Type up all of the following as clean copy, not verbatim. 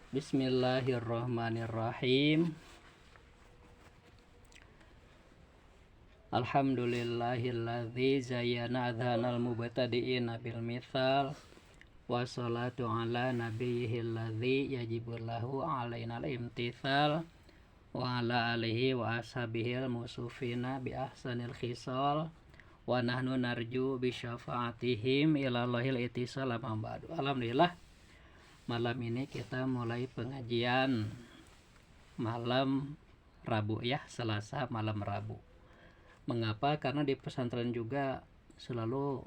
Bismillahirrahmanirrahim. Alhamdulillahilladzi zayyana adhanal mubtadi'ina bil mithal. Wassalatu ala nabiyyihil ladzi yajibu lahu alaina al-imtithal. Wa ala alihi wa ashabihil musufina bi ahsanil khisal. Wa nahnu narju bi syafa'atihim ilallahil itisal amma ba'du. Alhamdulillah, malam ini kita mulai pengajian malam Rabu ya, Selasa malam Rabu. Mengapa? Karena di pesantren juga selalu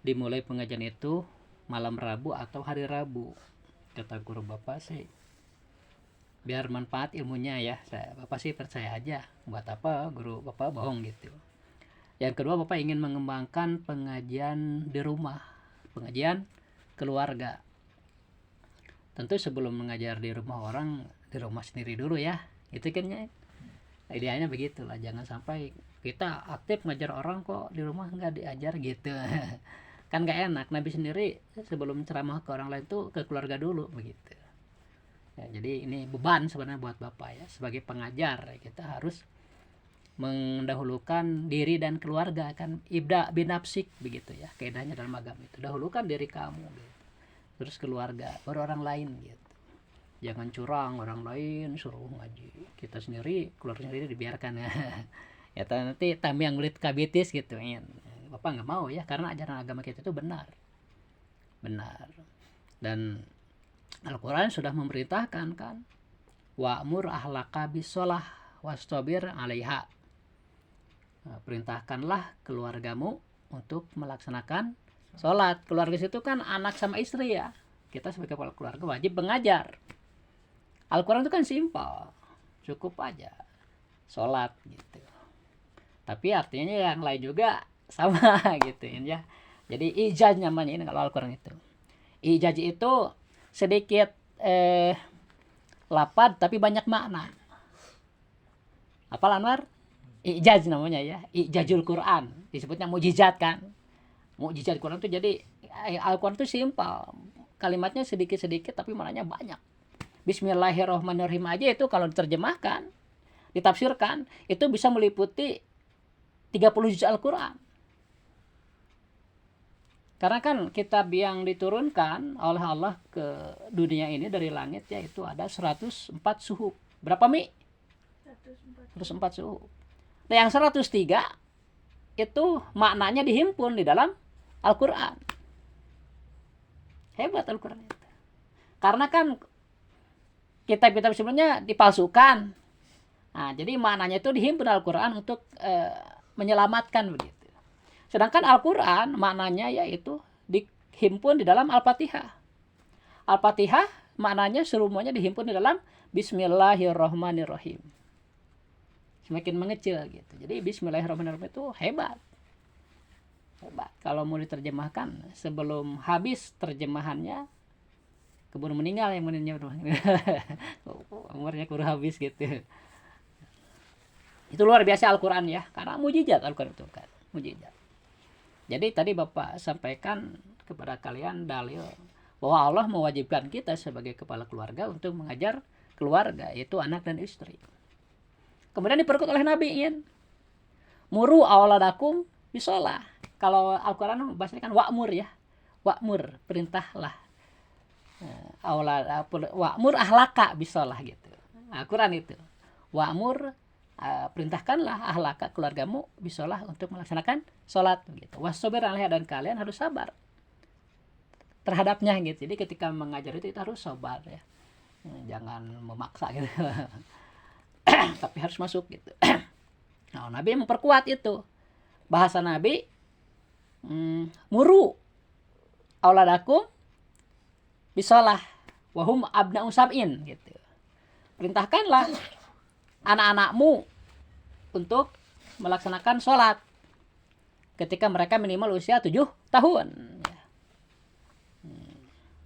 dimulai pengajian itu malam Rabu atau hari Rabu. Kata guru bapak sih, biar manfaat ilmunya ya. Bapak sih percaya aja. Buat apa guru bapak bohong gitu. Yang kedua, bapak ingin mengembangkan pengajian di rumah, pengajian keluarga. Tentu sebelum mengajar di rumah orang, di rumah sendiri dulu ya. Itu kan ya. Idealnya begitulah, jangan sampai kita aktif ngajar orang kok di rumah nggak diajar gitu. Kan nggak enak. Nabi sendiri sebelum ceramah ke orang lain tuh ke keluarga dulu begitu ya. Jadi ini beban sebenarnya buat bapak ya, sebagai pengajar kita harus mendahulukan diri dan keluarga kan. Ibda binafsik begitu ya, kaidahnya dalam agama itu. Dahulukan diri kamu gitu, terus keluarga, baru orang lain gitu. Jangan curang, orang lain suruh ngaji, kita sendiri keluar sendiri dibiarkan ya. Ya nanti tamu yang murid kabitis gitu ya. Bapak nggak mau ya, karena ajaran agama kita itu benar. Dan Al-Quran sudah memerintahkan kan, wa'mur ahlaka bisolah wastabir 'alaiha. Perintahkanlah keluargamu untuk melaksanakan sholat. Keluarga itu kan anak sama istri ya. Kita sebagai kepala keluarga wajib mengajar. Al-Quran itu kan simpel, cukup aja sholat gitu. Tapi artinya yang lain juga sama gitu ya. Jadi ijaz namanya ini kalau Al-Quran itu. Ijaz itu sedikit lapad tapi banyak makna. Apa Anwar? Ijaz namanya ya. Ijazul Quran, disebutnya mukjizat kan. Mukjizat Quran itu jadi Al-Quran itu simpel. Kalimatnya sedikit-sedikit tapi maknanya banyak. Bismillahirrahmanirrahim aja itu kalau diterjemahkan, ditafsirkan, itu bisa meliputi 30 juz Al-Quran. Karena kan kitab yang diturunkan oleh Allah ke dunia ini dari langit yaitu ada 104 suhuf. Berapa Mi? 104 suhuf. Nah yang 103 itu maknanya dihimpun di dalam Al-Quran. Hebat Al-Quran itu. Karena kan kitab-kitab sebelumnya dipalsukan. Nah, jadi maknanya itu dihimpun Al-Quran untuk menyelamatkan begitu. Sedangkan Al-Quran maknanya yaitu dihimpun di dalam Al-Fatihah. Al-Fatihah maknanya semuanya dihimpun di dalam Bismillahirrahmanirrahim. Semakin mengecil gitu. Jadi Bismillahirrahmanirrahim itu hebat. Kalau mau diterjemahkan sebelum habis terjemahannya keburu meninggal yang meninggal umurnya keburu habis gitu. Itu luar biasa Al-Quran ya, karena mujizat Al-Quran itu kan, mujizat. Jadi tadi Bapak sampaikan kepada kalian dalil bahwa Allah mewajibkan kita sebagai kepala keluarga untuk mengajar keluarga, yaitu anak dan istri. Kemudian diperkuat oleh Nabi in, muru awladakum bisolah. Kalau Al-Quran bahasanya kan wa'mur ya, wa'mur, perintahlah. Wa'mur ahlaka bisolah gitu. Al-Quran itu wa'mur, perintahkanlah ahlaka keluargamu bisolah untuk melaksanakan sholat gitu. Wassobir alaiha, dan kalian harus sabar terhadapnya gitu. Jadi ketika mengajar itu kita harus sabar ya, jangan memaksa gitu. Tapi harus masuk gitu. Nah, Nabi memperkuat itu. Bahasa Nabi, muru auladakum bisolah wahum abna'u sab'in gitu. Perintahkanlah anak-anakmu untuk melaksanakan sholat ketika mereka minimal usia 7 tahun.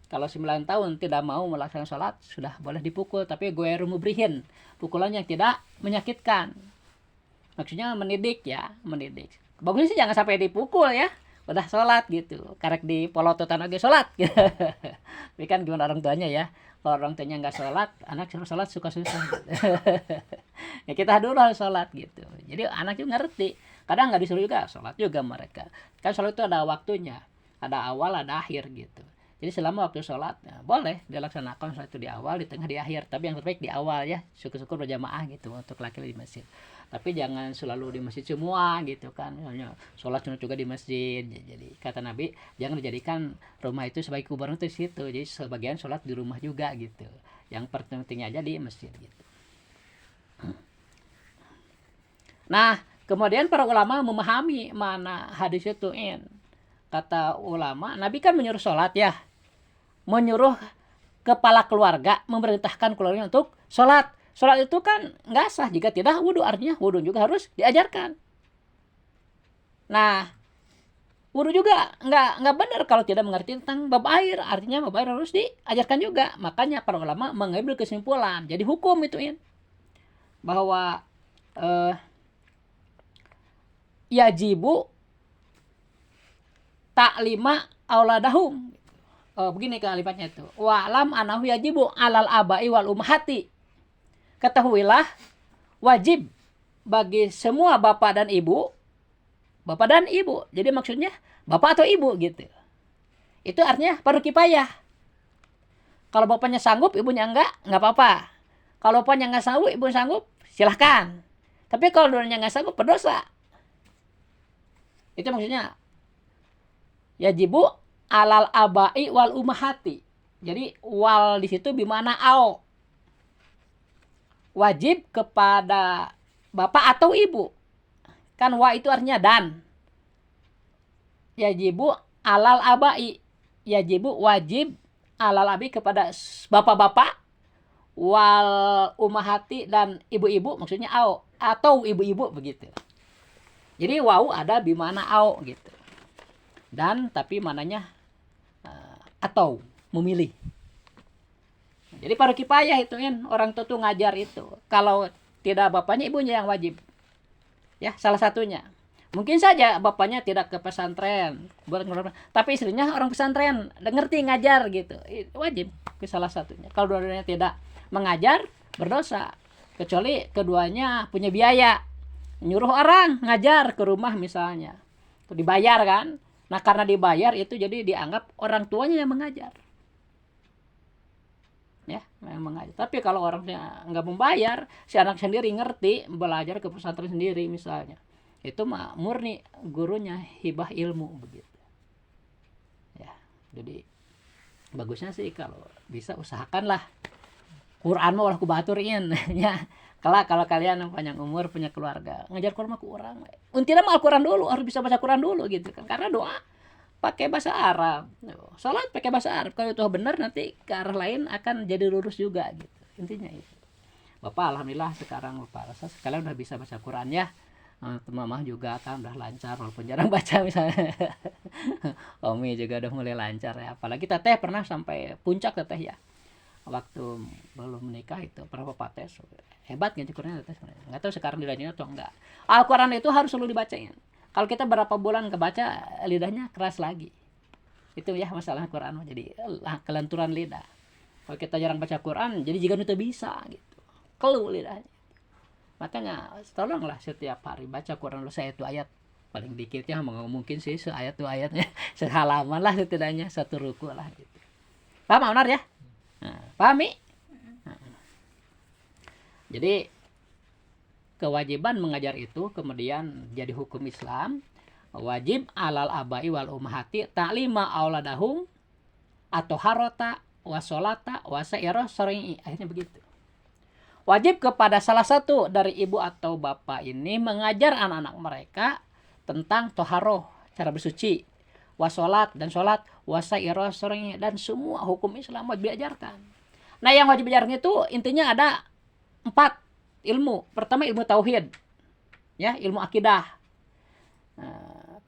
Kalau 9 tahun tidak mau melaksanakan sholat, sudah boleh dipukul, tapi ghairu mubrihin, pukulan yang tidak menyakitkan. Maksudnya mendidik ya, mendidik. Bagusnya sih jangan sampai dipukul ya. udah sholat gitu, karek di polototan oge sholat gitu. Tapi kan gimana orang tuanya ya, kalau orang tuanya nggak sholat, anak suruh sholat suka susah gitu. Ya kita dulu harus sholat gitu, jadi anak juga ngerti, kadang nggak disuruh juga sholat juga mereka, kan sholat itu ada waktunya, ada awal ada akhir gitu. Jadi selama waktu sholat ya, boleh dilaksanakan sholat itu di awal, di tengah, di akhir, tapi yang terbaik di awal ya, syukur-syukur berjamaah gitu untuk laki-laki di masjid. Tapi jangan selalu di masjid semua gitu kan, misalnya sholat sunat juga di masjid. Jadi kata Nabi, jangan dijadikan rumah itu sebagai kuburan itu di situ, jadi sebagian sholat di rumah juga gitu, yang pentingnya aja di masjid gitu. Nah, kemudian para ulama memahami mana hadis itu. Kata ulama, Nabi kan menyuruh sholat ya, menyuruh kepala keluarga memerintahkan keluarganya untuk sholat. Sholat itu kan nggak sah jika tidak wudhu, artinya wudhu juga harus diajarkan. Nah, wudhu juga nggak benar kalau tidak mengerti tentang bab air, artinya bab air harus diajarkan juga. Makanya para ulama mengambil kesimpulan, jadi hukum itu bahwa yajibu taklima auladahum. Begini kalimatnya itu. Wa'lam anahu yajibu alal abai wal ummahati. Ketahuilah wajib bagi semua bapak dan ibu. Bapak dan ibu. Jadi maksudnya bapak atau ibu gitu. Itu artinya fardu kifayah. Kalau bapaknya sanggup, ibunya enggak apa-apa. Kalau bapaknya enggak sanggup, ibunya sanggup, silahkan. Tapi kalau dua-duanya enggak sanggup, berdosa. Itu maksudnya yajibu alal abai wal ummahati. Jadi wal di situ bimana au. Wajib kepada bapak atau ibu. Kan wa itu artinya dan. Yajibu alal abai. Yajibu wajib alal abi kepada bapak-bapak wal ummahati dan ibu-ibu, maksudnya au atau ibu-ibu begitu. Jadi wau ada bimana au gitu. Dan tapi mananya atau memilih. Jadi fardu kifayah itu orang tua tuh ngajar itu. Kalau tidak bapaknya, ibunya yang wajib. Ya, salah satunya. Mungkin saja bapaknya tidak ke pesantren, tapi istrinya orang pesantren, ngerti ngajar gitu. Wajib ke salah satunya. Kalau dua-duanya tidak mengajar, berdosa. Kecuali keduanya punya biaya. Nyuruh orang ngajar ke rumah misalnya. Itu dibayar kan? Nah, karena dibayar itu jadi dianggap orang tuanya yang mengajar. Ya, memang mengajar. Tapi kalau orangnya nggak membayar, si anak sendiri ngerti belajar ke pesantren sendiri misalnya, itu mah murni gurunya hibah ilmu begitu. Ya, jadi bagusnya sih kalau bisa usahakanlah. Quran mah ulah kubaturin ya. Kalau kalian panjang umur punya keluarga, ngajar Quran mah ku urang. Untina mah Al-Quran dulu, harus bisa baca Quran dulu gitu kan. Karena doa pakai bahasa Arab, salat pakai bahasa Arab. Kalau itu benar nanti ke arah lain akan jadi lurus juga gitu. Intinya itu. Bapak alhamdulillah sekarang Bapak rasa sekalian udah bisa baca Quran ya. Mama juga kan udah lancar walaupun jarang baca misalnya. Omi juga udah mulai lancar ya. Apalagi teteh pernah sampai puncak teteh ya. Waktu belum menikah itu pernah Bapak tes. Hebat ngaji Quran teteh. Enggak tahu sekarang lidahnya atau enggak. Al-Quran itu harus selalu dibacain. Kalau kita berapa bulan kebaca, lidahnya keras lagi. Itu ya masalah Quran. Jadi kelenturan lidah. Kalau kita jarang baca Quran, jadi jika itu bisa gitu. Keluh lidahnya. Makanya tolonglah setiap hari baca Quran lu saya itu ayat. Paling dikitnya mungkin sih seayat tuh ayatnya. Sehalaman lah setidaknya, satu ruku lah gitu. Paham Onar ya? Nah, pahami? Nah. Jadi kewajiban mengajar itu kemudian jadi hukum Islam, wajib alal abai wal ummahati ta'lima auladahum atau harota wasolata wasairah sering akhirnya begitu. Wajib kepada salah satu dari ibu atau bapak ini mengajar anak-anak mereka tentang toharoh, cara bersuci, wasolat dan sholat, wasairah sering, dan semua hukum Islam wajib diajarkan. Nah, yang wajib diajarkan itu intinya ada 4 ilmu. Pertama ilmu tauhid, ya, ilmu akidah,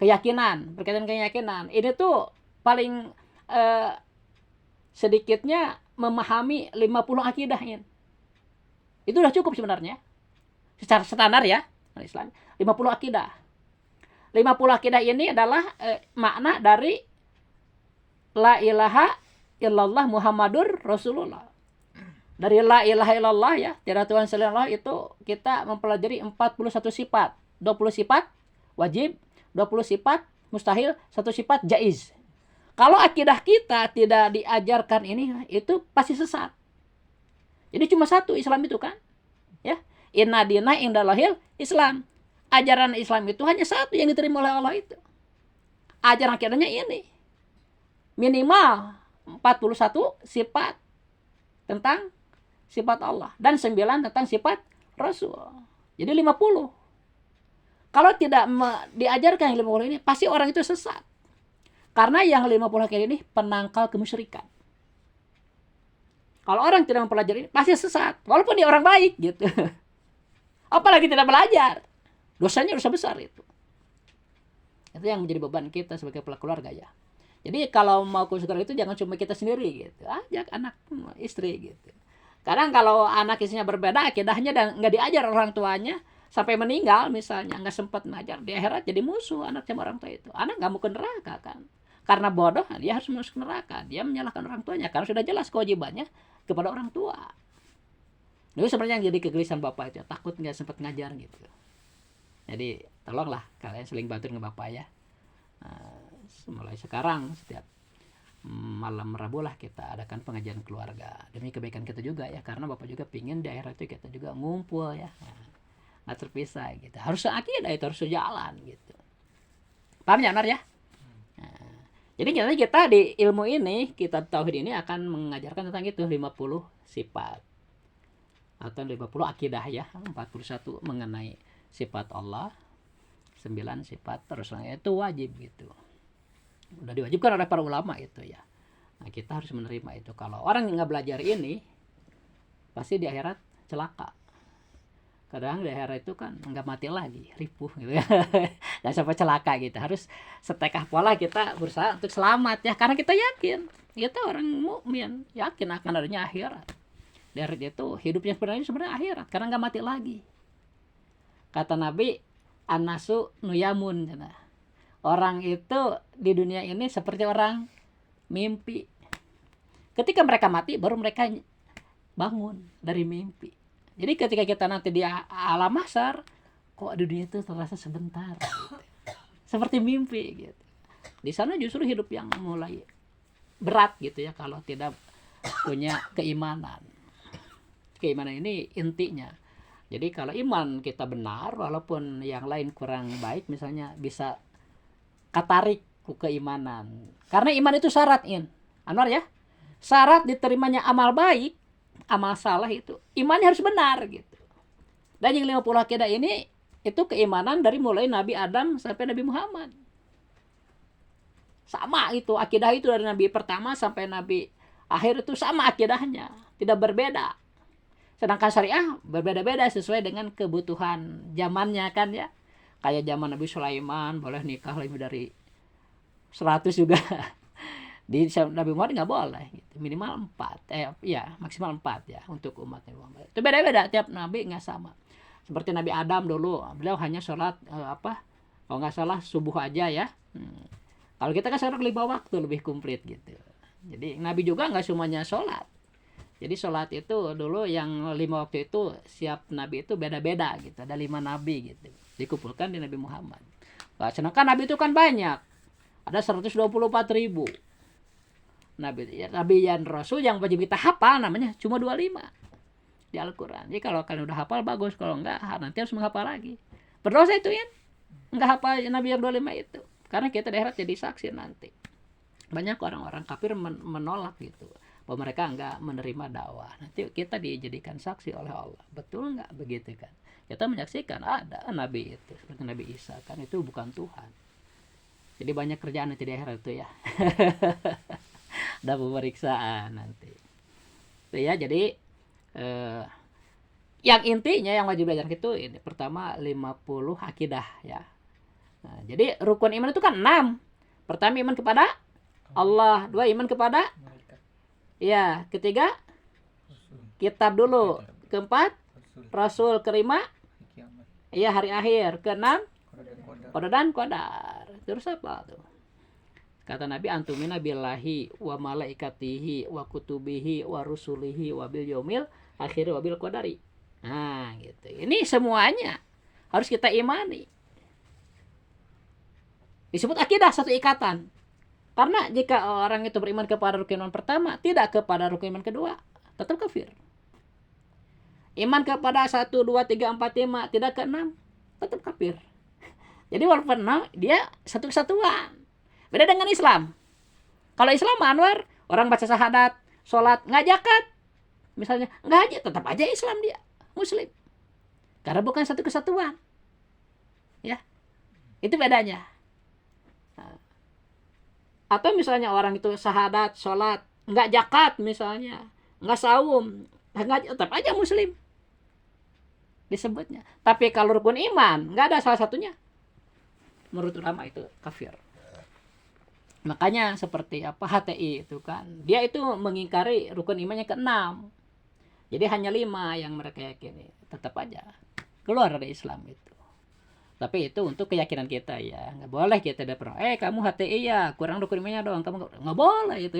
keyakinan, berkaitan keyakinan. Ini tuh paling sedikitnya memahami 50 akidah ini. Itu udah cukup sebenarnya. Secara standar ya, Islam 50 akidah. 50 akidah ini adalah makna dari la ilaha illallah Muhammadur Rasulullah. Dari la ilaha illallah ya, tiada Tuhan selain Allah, itu kita mempelajari 41 sifat. 20 sifat wajib, 20 sifat mustahil, 1 sifat jaiz. Kalau akidah kita tidak diajarkan ini, itu pasti sesat. Jadi cuma satu Islam itu kan. Ya. Inna dina indallahil Islam. Ajaran Islam itu hanya satu yang diterima oleh Allah itu. Ajaran akidahnya ini. Minimal 41 sifat tentang sifat Allah dan 9 tentang sifat Rasul. Jadi 50. Kalau tidak diajarkan yang 50 ini, pasti orang itu sesat. Karena yang 50 akidah ini penangkal kemusyrikan. Kalau orang tidak mempelajari ini, pasti sesat. Walaupun dia orang baik gitu. Apalagi tidak belajar. Dosanya dosa besar itu. Itu yang menjadi beban kita sebagai kepala keluarga ya. Jadi kalau mau ke surga itu jangan cuma kita sendiri gitu. Ajak anak, istri gitu. Kadang kalau anak istrinya berbeda akidahnya dan nggak diajar orang tuanya, sampai meninggal misalnya, nggak sempat ngajar, di akhirat jadi musuh anak sama orang tua itu. Anak nggak mau ke neraka kan. Karena bodoh, dia harus masuk neraka. Dia menyalahkan orang tuanya karena sudah jelas kewajibannya kepada orang tua. Itu sebenarnya yang jadi kegelisahan bapak itu, takut nggak sempat ngajar gitu. Jadi tolonglah kalian saling bantu dengan bapak ya. Mulai sekarang setiap malam Rabu lah kita adakan pengajian keluarga demi kebaikan kita juga ya, karena bapak juga pingin di akhirat itu kita juga ngumpul ya, nggak terpisah gitu. Harus akidah itu harus sejalan gitu. Paham ya Nar ya? Jadi kita di ilmu ini, kitab tauhid ini akan mengajarkan tentang itu 50 sifat atau 50 akidah ya, 41 mengenai sifat Allah, 9 sifat Rasulullah, itu wajib gitu. Udah diwajibkan oleh para ulama itu ya. Nah, kita harus menerima itu. Kalau orang yang nggak belajar ini, pasti di akhirat celaka. Kadang di akhirat itu kan nggak mati lagi, ripuh gitu ya. Dan sampai celaka gitu. Harus setekah pola kita berusaha untuk selamat ya, karena kita yakin kita orang mukmin, yakin akan adanya akhirat. Dari itu hidupnya sebenarnya akhirat, karena nggak mati lagi. Kata Nabi, an-nasu nuyamun. Orang itu di dunia ini seperti orang mimpi. Ketika mereka mati, baru mereka bangun dari mimpi. Jadi ketika kita nanti di alam mahsyar, kok dunia itu terasa sebentar, gitu. Seperti mimpi gitu. Di sana justru hidup yang mulai berat gitu ya, kalau tidak punya keimanan. Keimanan ini intinya. Jadi kalau iman kita benar, walaupun yang lain kurang baik, misalnya bisa katarik ke keimanan. Karena iman itu syarat Anwar ya. Syarat diterimanya amal baik, amal salah itu imannya harus benar gitu. Dan yang 50 akidah ini itu keimanan dari mulai Nabi Adam sampai Nabi Muhammad. Sama itu akidah itu, dari Nabi pertama sampai Nabi akhir itu sama akidahnya, tidak berbeda. Sedangkan syariah berbeda-beda sesuai dengan kebutuhan zamannya kan ya. Kayak zaman Nabi Sulaiman boleh nikah lebih dari 100 juga. Di Nabi Muhammad nggak boleh gitu. Minimal 4 maksimal 4 ya untuk umat Nabi Muhammad. Itu beda-beda, tiap nabi nggak sama. Seperti Nabi Adam dulu, beliau hanya sholat kalau nggak salah subuh aja ya. Kalau kita kan sekarang 5 waktu lebih komplit gitu. Jadi Nabi juga nggak semuanya sholat. Jadi sholat itu dulu yang 5 waktu itu siap Nabi itu beda-beda gitu. Ada 5 Nabi gitu, dikumpulkan di Nabi Muhammad. Nah, sedangkan Nabi itu kan banyak, ada 124.000 Nabi. Nabi dan Rasul yang wajib kita hafal namanya cuma 25 di Al-Quran. Jadi kalau kalian udah hafal bagus, kalau enggak nanti harus menghafal lagi. Berdosa itu ya, enggak hafal Nabi yang 25 itu. Karena kita di akhirat jadi saksi nanti. Banyak orang-orang kafir menolak gitu, bahwa mereka enggak menerima dakwah. Nanti kita dijadikan saksi oleh Allah. Betul enggak begitu kan? Kita menyaksikan ada Nabi itu, seperti Nabi Isa kan, itu bukan Tuhan. Jadi banyak kerjaan nanti di akhirat itu ya. Ada pemeriksaan nanti. Itu ya, jadi yang intinya yang wajib belajar itu ini pertama 50 akidah ya. Nah, jadi rukun iman itu kan 6. Pertama iman kepada Allah, 2 iman kepada ya, ketiga kitab dulu, keempat Rasul, kelima ya hari akhir, keenam Qada dan qadar. Terus apa tuh? Kata Nabi, antumina billahi wa malaikatihi wa kutubihi wa rusulihi wa bil yaumil akhir wa bil qadari. Nah, gitu. Ini semuanya harus kita imani. Disebut akidah, satu ikatan. Karena jika orang itu beriman kepada rukun iman pertama, tidak kepada rukun iman kedua, tetap kafir. Iman kepada 1, 2, 3, 4, 5, tidak ke 6, tetap kafir. Jadi walaupun 6, dia satu kesatuan. Beda dengan Islam. Kalau Islam, Anwar, orang baca syahadat, sholat, nggak zakat, misalnya, nggak haji, tetap aja Islam dia, Muslim. Karena bukan satu kesatuan. Ya, itu bedanya. Atau misalnya orang itu syahadat, sholat, nggak zakat misalnya, nggak saum, nggak, tetap aja Muslim disebutnya. Tapi kalau rukun iman nggak ada salah satunya, menurut ulama itu kafir. Makanya seperti apa HTI itu kan, dia itu mengingkari rukun imannya ke-6. Jadi hanya 5 yang mereka yakini, tetap aja keluar dari Islam itu. Tapi itu untuk keyakinan kita ya, nggak boleh kita ada pernah kamu HTI ya kurang rukun imannya doang, kamu nggak boleh itu.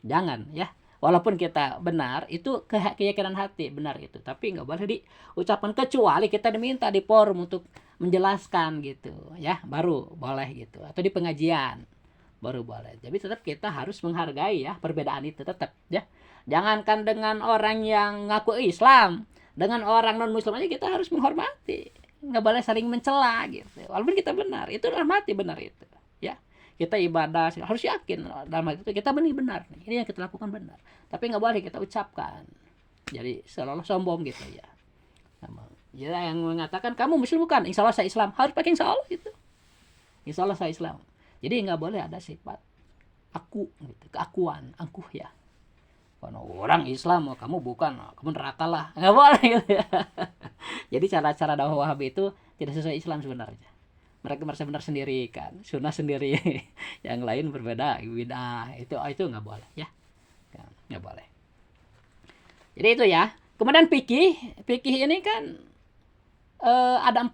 Jangan ya, walaupun kita benar itu keyakinan hati benar itu, tapi nggak boleh diucapkan kecuali kita diminta di forum untuk menjelaskan gitu ya, baru boleh gitu, atau di pengajian baru boleh. Jadi tetap kita harus menghargai ya perbedaan itu tetap ya. Jangankan dengan orang yang ngaku Islam, dengan orang non Muslim aja kita harus menghormati. Nggak boleh saling mencela gitu. Walaupun kita benar, itu dalam hati benar itu. Ya, kita ibadah harus yakin dalam hati itu kita benar nih. Ini yang kita lakukan benar. Tapi nggak boleh kita ucapkan. Jadi seolah-olah sombong gitu ya. Jadi yang mengatakan kamu Muslim bukan, insya Allah saya Islam, harus pakai insya Allah gitu. Insya Allah saya Islam. Jadi nggak boleh ada sifat aku gitu, keakuan, angkuh ya. Kalau orang Islam, kamu bukan, kamu neraka lah, nggak boleh gitu ya. Jadi cara-cara dakwah Wahabi itu tidak sesuai Islam sebenarnya. Mereka merasa benar sendiri kan, sunnah sendiri, yang lain berbeda, bidah itu nggak boleh ya, nggak boleh. Jadi itu ya. Kemudian fikih ini kan ada 4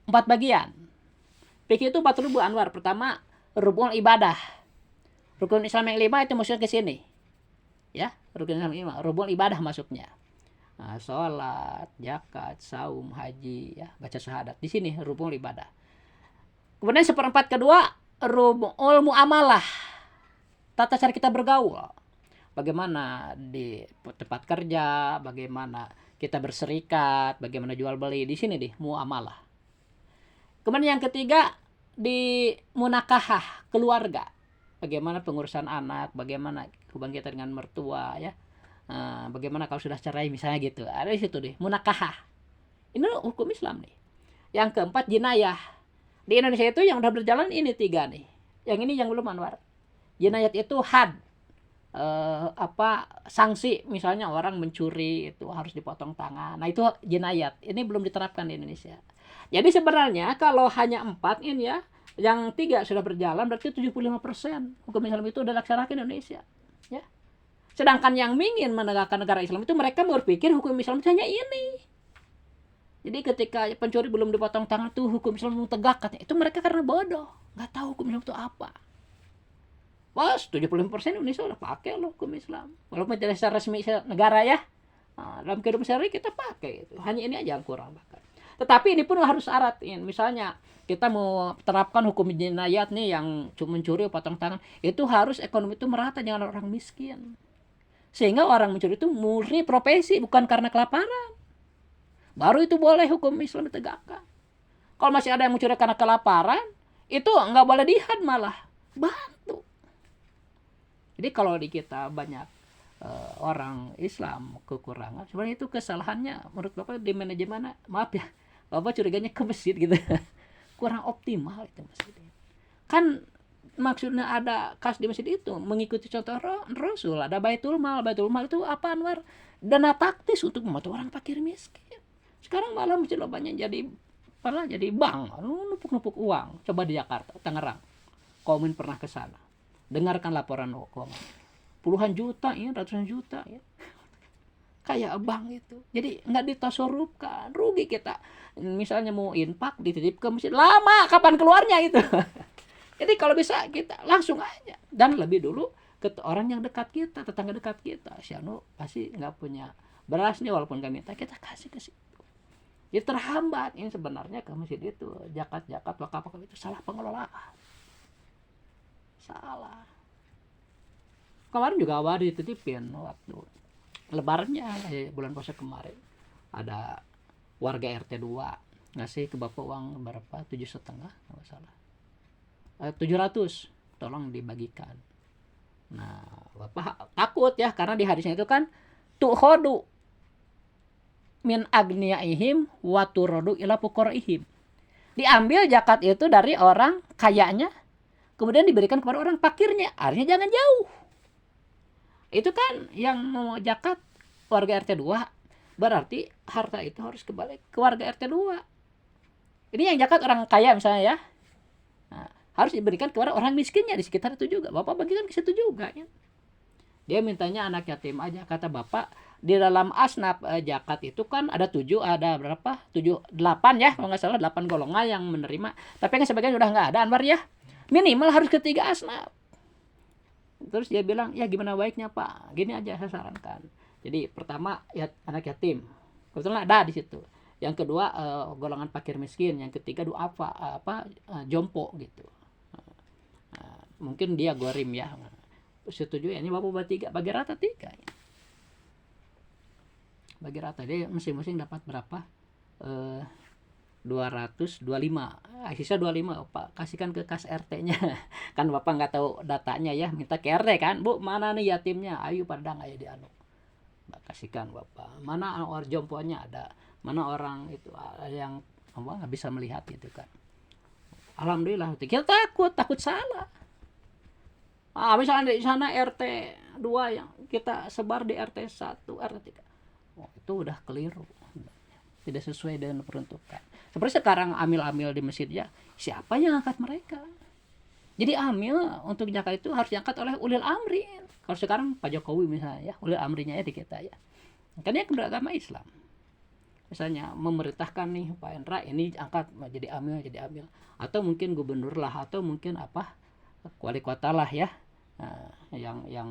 bagian. Fikih itu 4 rubu Anwar. Pertama rukun ibadah. Rukun Islam yang 5 itu masuk ke sini. Ya, rukun Islam yang 5, rukun ibadah masuknya. Nah, sholat, zakat, saum, haji, ya, baca syahadat. Di sini rukun ibadah. Kemudian seperempat kedua rukun muamalah. Tata cara kita bergaul. Bagaimana di tempat kerja, bagaimana kita berserikat, bagaimana jual beli, di sini muamalah. Kemudian yang ketiga di munakahah, keluarga. Bagaimana pengurusan anak, bagaimana hubungan kita dengan mertua ya. Bagaimana kalau sudah cerai misalnya gitu. Ada di situ munakahah. Ini hukum Islam nih. Yang keempat jinayah. Di Indonesia itu yang udah berjalan ini 3 nih. Yang ini yang belum Anwar. Jinayat itu had. Sanksi misalnya orang mencuri itu harus dipotong tangan. Nah, itu jinayat. Ini belum diterapkan di Indonesia. Jadi sebenarnya kalau hanya 4 ini ya, yang 3 sudah berjalan berarti 75% hukum Islam itu udah dilaksanakan di Indonesia. Ya. Sedangkan yang ingin menegakkan negara Islam itu mereka berpikir hukum Islam itu hanya ini. Jadi ketika pencuri belum dipotong tangan tuh hukum Islam belum tegak katanya. Itu mereka karena bodoh, nggak tahu hukum Islam itu apa. Wah, 75% Indonesia udah pakai loh hukum Islam. Walaupun tidak secara resmi negara ya. Nah, dalam kehidupan sehari kita pakai itu. Hanya ini aja yang kurang bahkan. Tetapi ini pun harus syarat. Misalnya kita mau terapkan hukum jinayat nih yang mencuri potong tangan, itu harus ekonomi itu merata dengan orang miskin. Sehingga orang mencuri itu murni profesi, bukan karena kelaparan. Baru itu boleh hukum Islam ditegakkan. Kalau masih ada yang mencuri karena kelaparan, itu nggak boleh dihad malah. Bantu. Jadi kalau di kita banyak orang Islam kekurangan, sebenarnya itu kesalahannya menurut Bapak di manajemen, maaf ya, Bapak curiganya ke masjid gitu. Kurang optimal itu masjid. Kan maksudnya ada kas di masjid itu mengikuti contoh Rasul, ada Baitul Mal itu apa Anwar? Dana taktis untuk membantu orang fakir miskin. Sekarang malah masjid banyak jadi bank, numpuk uang. Coba di Jakarta, Tangerang. Komen pernah ke sana. Dengarkan laporan keuangan. Puluhan juta ya, ratusan juta ya. kayak bank itu. Jadi nggak ditasorupkan, rugi kita. Misalnya mau infak dititip ke masjid, lama kapan keluarnya itu. Jadi kalau bisa kita langsung aja, dan lebih dulu ke orang yang dekat kita, tetangga dekat kita. Si anu pasti nggak punya beras nih, walaupun kami minta, kita kasih ke situ. Jadi terhambat ini sebenarnya ke masjid itu, zakat wakaf itu salah pengelolaan, salah. Kemarin juga awal dititipin waktu lebarannya bulan puasa kemarin, ada warga RT 2 ngasih ke bapak uang berapa, 7,5 nggak salah, 700, tolong dibagikan. Nah bapak takut ya, karena di hadisnya itu kan tuhodu min agniyaihim wa turodu ila fuqaraihim, diambil zakat itu dari orang kayanya kemudian diberikan kepada orang fakirnya, artinya jangan jauh. Itu kan yang mau zakat warga RT 2, berarti harta itu harus kembali ke warga RT 2. Ini yang zakat orang kaya misalnya ya, nah, harus diberikan kepada orang miskinnya di sekitar itu juga. Bapak bagikan ke situ juga ya. Dia mintanya anak yatim aja, kata bapak. Di dalam asnaf zakat itu kan ada 7, ada berapa? 7, 8 ya, kalau nggak salah 8 golongan yang menerima. Tapi kan sebagian udah nggak ada, Anwar ya. Minimal harus ke 3 asnaf. Terus dia bilang, ya gimana baiknya Pak? Gini aja saya sarankan. Jadi pertama ya anak yatim, kebetulan ada di situ. Yang kedua golongan fakir miskin. Yang ketiga jompo gitu. Mungkin dia gorim ya. Setuju ya, ini bapak bertiga, bagi rata 3 ya. Bagi rata dia masing-masing dapat berapa? 225, sisa 25 Pak kasihkan ke kas RT-nya. Kan bapak nggak tahu datanya ya, minta ke RT kan, Bu mana nih yatimnya, ayo padang aja di anu, kasihkan bapak. Mana orang jomponya ada, mana orang itu yang nggak bisa melihat gitu kan. Alhamdulillah kita takut salah. Misalnya di sana RT 2 yang kita sebar di RT 1, RT 3, itu udah keliru, tidak sesuai dengan peruntukan. Seperti sekarang amil-amil di masjid ya, siapa yang angkat mereka? Jadi amil untuk zakat itu harus diangkat oleh ulil amri. Kalau sekarang Pak Jokowi misalnya ya, ulil amrinya ya di kita ya. Karena dia beragama Islam. Misalnya memerintahkan nih Pak Endra ini angkat jadi amil. Atau mungkin gubernur lah, atau mungkin wali kota lah ya. Nah, yang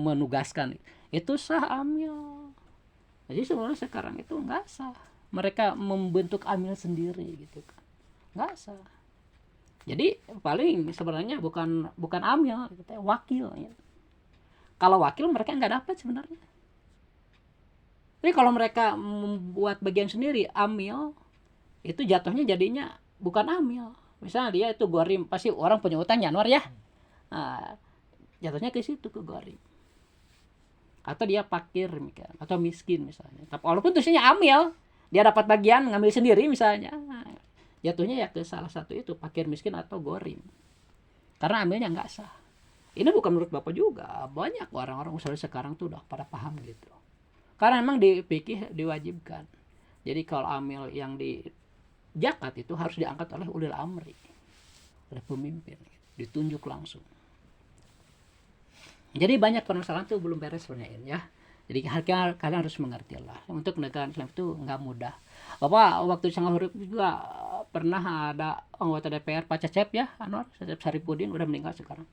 menugaskan itu sah amil. Jadi sebenarnya sekarang itu nggak sah. Mereka membentuk amil sendiri gitu kan, nggak sah. Jadi paling sebenarnya bukan amil, kita wakil ya. Kalau wakil mereka nggak dapat sebenarnya. Jadi kalau mereka membuat bagian sendiri amil, itu jatuhnya jadinya bukan amil. Misalnya dia itu gorim, pasti orang punya utang Januar ya, nah, jatuhnya ke situ, ke gorim. Atau dia fakir atau miskin misalnya, tapi walaupun tulisannya amil, dia dapat bagian ngambil sendiri misalnya, jatuhnya ya ke salah satu itu, fakir miskin atau gorim, karena ambilnya nggak sah. Ini bukan menurut bapak juga, banyak orang-orang usaha sekarang tuh udah pada paham gitu, karena memang di fikih diwajibkan. Jadi kalau amil yang di zakat itu harus diangkat oleh ulil amri, oleh pemimpin, ditunjuk langsung. Jadi banyak permasalahan tuh belum beres sebenarnya ya. Jadi kalian harus mengerti lah. Untuk negara Islam itu nggak mudah. Bapak waktu di Singapura juga pernah ada anggota DPR Pak Cecep ya, Anwar Cecep Saripudin, udah meninggal sekarang.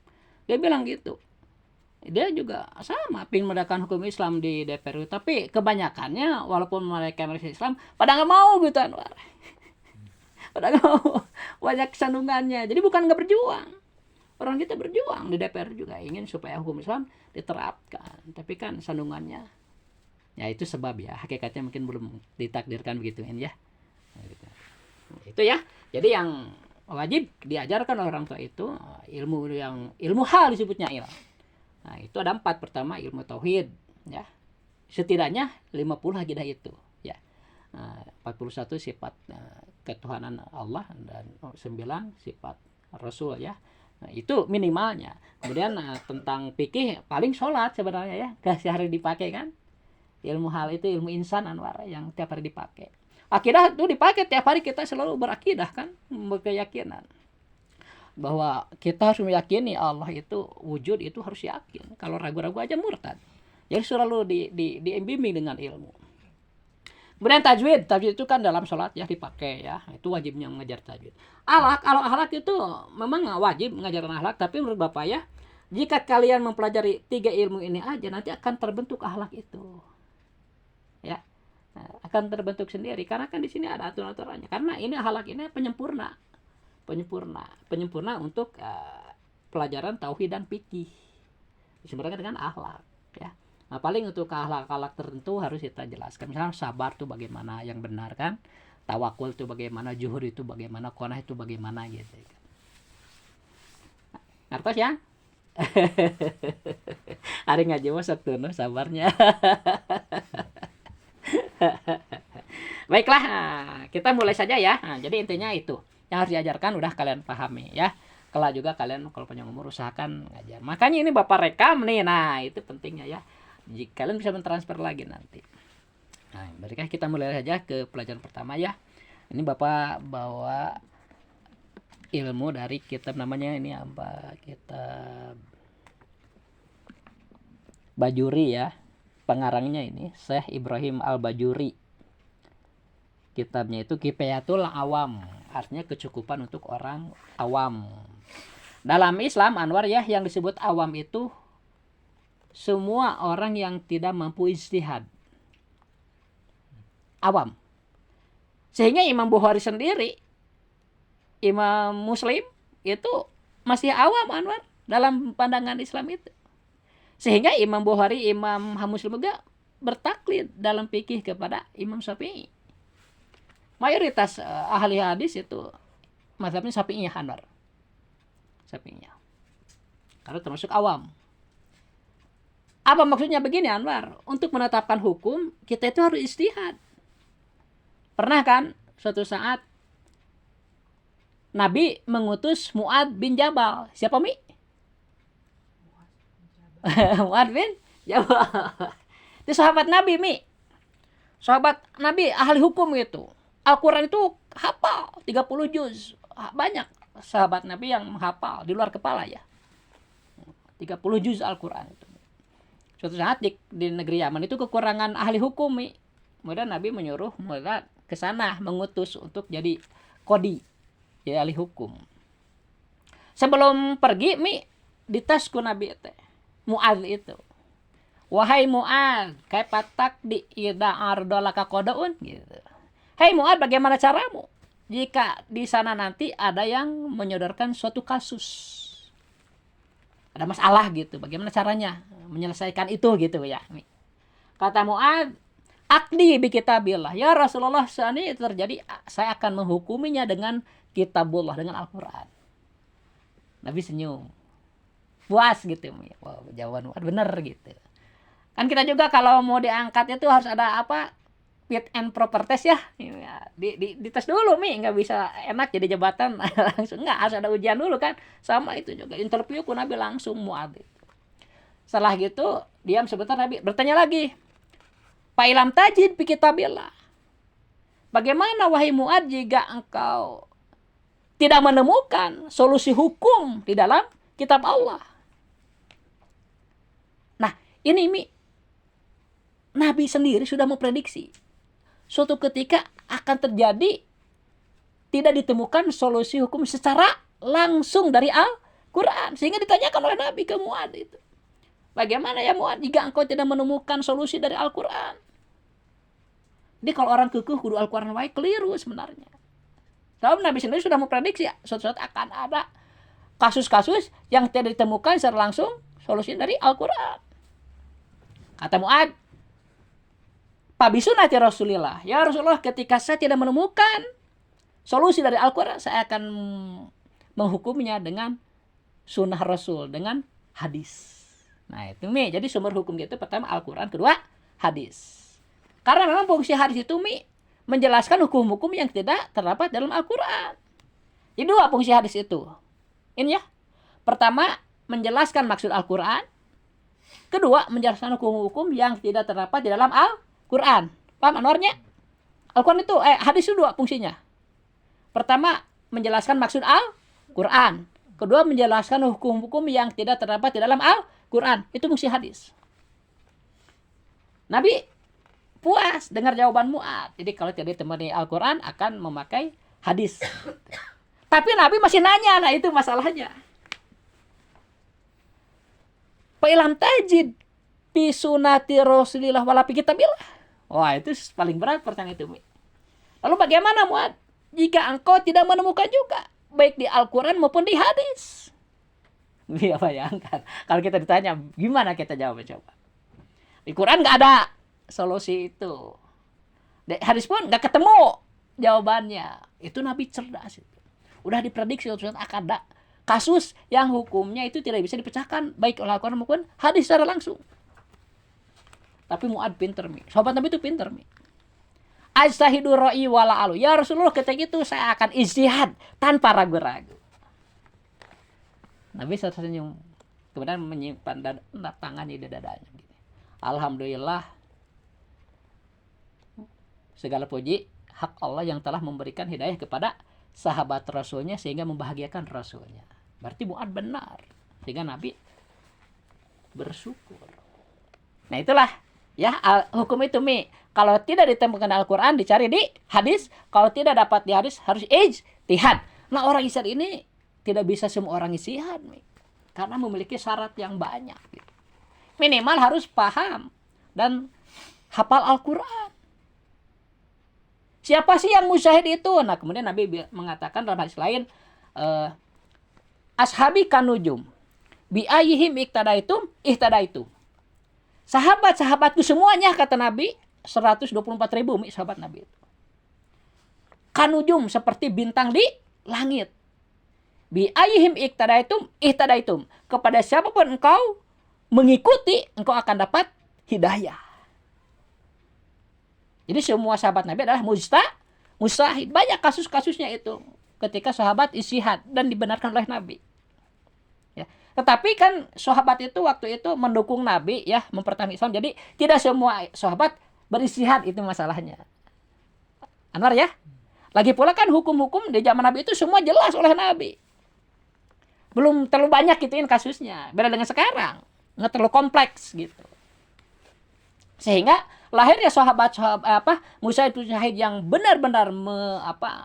Dia bilang gitu. Dia juga sama pengen menegakkan hukum Islam di DPR, tapi kebanyakannya walaupun mereka Islam pada nggak mau gitu Anwar. Pada nggak mau, banyak sandungannya. Jadi bukan nggak berjuang. Orang kita berjuang di DPR juga ingin supaya hukum Islam diterapkan, tapi kan sandungannya ya itu sebab ya, hakikatnya mungkin belum ditakdirkan begitu ya. Itu ya. Jadi yang wajib diajarkan oleh orang tua itu ilmu hal disebutnya ilmu. Nah, itu ada 4. Pertama ilmu tauhid ya. Setidaknya 50 akidah itu ya. 41 sifat ketuhanan Allah dan 9 sifat Rasul ya. Nah, itu minimalnya. Kemudian tentang fikih paling sholat sebenarnya ya, sehari dipakai kan. Ilmu hal itu ilmu insan Anwar yang tiap hari dipakai. Akidah itu dipakai tiap hari, kita selalu berakidah kan, berkeyakinan bahwa kita harus meyakini Allah itu wujud, itu harus yakin. Kalau ragu-ragu aja murtad. Jadi selalu dibimbing dengan ilmu. Kemudian tajwid itu kan dalam sholat ya dipakai ya, itu wajibnya mengajar tajwid. Kalau akhlak itu memang wajib mengajarkan akhlak, tapi menurut Bapak ya, jika kalian mempelajari 3 ilmu ini aja nanti akan terbentuk akhlak itu. Ya. Nah, akan terbentuk sendiri karena kan di sini ada aturan-aturannya. Karena ini akhlak ini penyempurna untuk pelajaran tauhid dan fikih. Disempurnakan dengan akhlak ya. Nah, paling untuk akhlak tertentu harus kita jelaskan. Misalnya sabar itu bagaimana yang benar kan? Tawakul itu bagaimana, zuhud itu bagaimana, qanaah itu bagaimana gitu. Ngertos ya? Hari ngaji masuk tuh sabarnya. Baiklah, kita mulai saja ya. Nah, jadi intinya itu yang harus diajarkan udah kalian pahami ya. Kelak juga kalian kalau panjang umur usahakan ngajar. Makanya ini Bapak rekam nih. Nah, itu pentingnya ya. Jika kalian bisa mentransfer lagi nanti. Nah, berikutnya kita mulai saja ke pelajaran pertama ya. Ini Bapak bawa ilmu dari kitab namanya ini apa? Kitab Bajuri ya. Pengarangnya ini Syekh Ibrahim Al-Bajuri. Kitabnya itu Kifayatul Awam, artinya kecukupan untuk orang awam. Dalam Islam Anwar ya, yang disebut awam itu semua orang yang tidak mampu ijtihad. Awam. Sehingga Imam Bukhari sendiri, Imam Muslim itu masih awam Anwar dalam pandangan Islam itu. Sehingga Imam Bukhari, Imam Muslim juga bertaklid dalam fikih kepada Imam Syafi'i. Mayoritas ahli hadis itu mazhabnya Syafi'iyah Anwar. Syafi'iyah. Karena termasuk awam. Apa maksudnya begini Anwar? Untuk menetapkan hukum, kita itu harus ijtihad. Pernah kan suatu saat Nabi mengutus Mu'ad bin Jabal. Siapa Mi? Mu'ad bin Jabal. Itu sahabat Nabi Mi. Sahabat Nabi ahli hukum gitu. Al-Quran itu hafal 30 juz. Banyak sahabat Nabi yang menghafal di luar kepala ya. 30 juz Al-Quran itu. Suatu saat di negeri Yaman itu kekurangan ahli hukum. Kemudian Nabi menyuruh Mu'ad ke sana mengutus untuk jadi qadi, jadi ahli hukum. Sebelum pergi di tasku Nabi teh Mu'ad itu. Wahai Mu'ad, kaifa taqdi idza ardalaka qadaun gitu. Hei Mu'ad, bagaimana caramu jika di sana nanti ada yang menyodorkan suatu kasus, ada masalah gitu, bagaimana caranya menyelesaikan itu gitu ya. Kata Mu'ad, akdi bi kitabillah. Ya Rasulullah, seandainya itu terjadi, saya akan menghukuminya dengan kitabullah, dengan Al-Quran. Nabi senyum, puas gitu. Wow, jawaban Mu'ad bener gitu. Kan kita juga kalau mau diangkat itu harus ada apa? Fit and proper test ya. Di tes dulu nggak bisa enak jadi jabatan langsung, nggak, harus ada ujian dulu kan. Sama itu juga interview ku Nabi langsung Mu'ad itu. Setelah gitu diam sebentar, Nabi bertanya lagi, Pak Ilam tajid bi kitabillah. Bagaimana wahai Mu'ad jika engkau tidak menemukan solusi hukum di dalam kitab Allah? Nah, ini Nabi sendiri sudah memprediksi suatu ketika akan terjadi tidak ditemukan solusi hukum secara langsung dari Al-Quran. Sehingga ditanyakan oleh Nabi ke Mu'ad itu. Bagaimana ya Mu'ad jika engkau tidak menemukan solusi dari Al-Quran? Jadi kalau orang kekeh kudu Al-Quran wae, keliru sebenarnya. Sebab Nabi sendiri sudah memprediksi ya, suatu saat akan ada kasus-kasus yang tidak ditemukan secara langsung solusi dari Al-Quran. Kata Mu'ad, Pabisunati Rasulillah. Ya Rasulullah, ketika saya tidak menemukan solusi dari Al-Quran, saya akan menghukumnya dengan sunnah Rasul, dengan hadis. Nah itu jadi sumber hukum itu pertama Al-Quran, kedua hadis. Karena memang fungsi hadis itu menjelaskan hukum-hukum yang tidak terdapat dalam Al-Quran. Jadi dua fungsi hadis itu. Ini ya. Pertama, menjelaskan maksud Al-Quran. Kedua, menjelaskan hukum-hukum yang tidak terdapat di dalam Al-Quran. Paham Anwarnya? Al-Quran itu, hadis itu dua fungsinya. Pertama, menjelaskan maksud Al-Quran. Kedua, menjelaskan hukum-hukum yang tidak terdapat di dalam Al-Quran. Itu fungsi hadis. Nabi puas dengar jawaban Mu'ad. Jadi kalau tidak ditemani Al-Quran akan memakai hadis. Tapi Nabi masih nanya, nah itu masalahnya. Fa'ilam tajid fi sunati Rasulillah wala fi kitabillah. Wah, itu paling berat pertanyaan itu. Lalu bagaimana Mu'ad jika engkau tidak menemukan juga baik di Al-Quran maupun di hadis? Dia bayangkan kalau kita ditanya gimana kita jawab, coba. Di Quran nggak ada solusi itu. Di hadis pun nggak ketemu jawabannya. Itu Nabi cerdas itu. Udah diprediksi akan ada kasus yang hukumnya itu tidak bisa dipecahkan baik oleh Al-Quran maupun hadis secara langsung. Tapi Mu'ad pinter, Mi. Sahabat Nabi itu pinter, Mi. Ajtahidu ra'i wala alu. Ya Rasulullah, ketika itu saya akan ijtihad tanpa ragu-ragu. Nabi senyum, kemudian menyimpan tangannya di dadanya. Alhamdulillah, segala puji hak Allah yang telah memberikan hidayah kepada sahabat Rasulnya sehingga membahagiakan Rasulnya. Berarti Mu'ad benar, sehingga Nabi bersyukur. Nah itulah ya hukum itu, Mi. Kalau tidak ditemukan Al-Quran, dicari di hadis. Kalau tidak dapat di hadis, harus ijtihad. Nah orang ijtihad ini tidak bisa semua orang ijtihad, Mi. Karena memiliki syarat yang banyak. Minimal harus paham dan hafal Al-Quran. Siapa sih yang mujahid itu? Nah kemudian Nabi mengatakan dalam hadis lain, ashabi kanujum bi ayyihim ihtadaitum ihtadaitum. Sahabat-sahabatku semuanya, kata Nabi, 124.000 sahabat Nabi itu. Kanujum, seperti bintang di langit. Bi ayyihim ihtadaitum ihtadaitum. Kepada siapapun engkau mengikuti, engkau akan dapat hidayah. Jadi semua sahabat Nabi adalah mujtahid. Banyak kasus-kasusnya itu ketika sahabat ijtihad dan dibenarkan oleh Nabi. Ya. Tetapi kan sahabat itu waktu itu mendukung Nabi, ya, mempertahankan Islam. Jadi tidak semua sahabat berijtihad, itu masalahnya. Anwar ya. Lagi pula kan hukum-hukum di zaman Nabi itu semua jelas oleh Nabi. Belum terlalu banyak gituin kasusnya. Beda dengan sekarang. Nggak terlalu kompleks gitu. Sehingga lahirnya mujahid yang benar-benar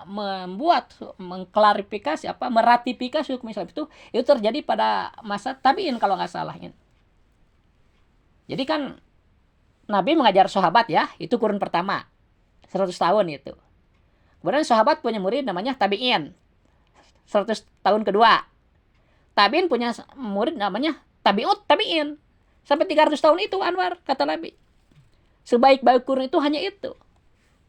membuat, mengklarifikasi, meratifikasi hukum Islam itu terjadi pada masa tabi'in kalau nggak salah. Jadi kan Nabi mengajar sahabat, ya, itu kurun pertama 100 tahun itu. Kemudian sahabat punya murid namanya tabi'in 100 tahun kedua. Tabi'in punya murid namanya tabi'in sampai 300 tahun itu, Anwar, kata Nabi. Sebaik-baik kurun itu hanya itu.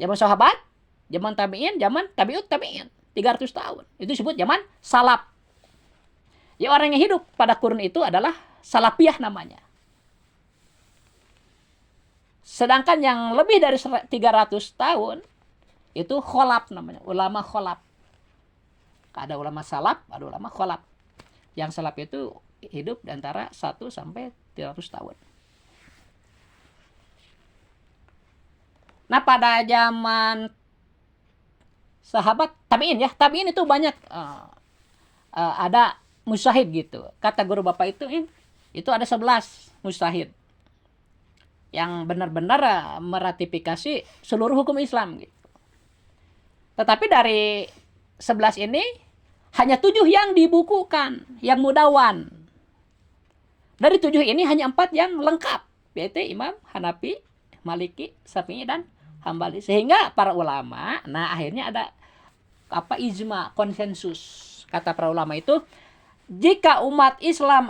Zaman sahabat, zaman tabi'in, zaman tabi'in 300 tahun. Itu disebut zaman salaf. Ya, orang yang hidup pada kurun itu adalah salafiyah namanya. Sedangkan yang lebih dari 300 tahun itu kholaf namanya, ulama kholaf. Ada ulama salaf, ada ulama kholaf. Yang salaf itu hidup di antara 1 sampai 300 tahun. Nah, pada zaman sahabat tabi'in, ya, tabi'in itu banyak ada mujtahid gitu. Kata guru bapak itu ada 11 mujtahid yang benar-benar meratifikasi seluruh hukum Islam gitu. Tetapi dari 11 ini hanya 7 yang dibukukan, yang mudawan. Dari 7 ini hanya 4 yang lengkap, yaitu Imam Hanafi, Maliki, Syafi'i, dan Hambali. Sehingga para ulama, nah akhirnya ada ijma, konsensus. Kata para ulama itu, jika umat Islam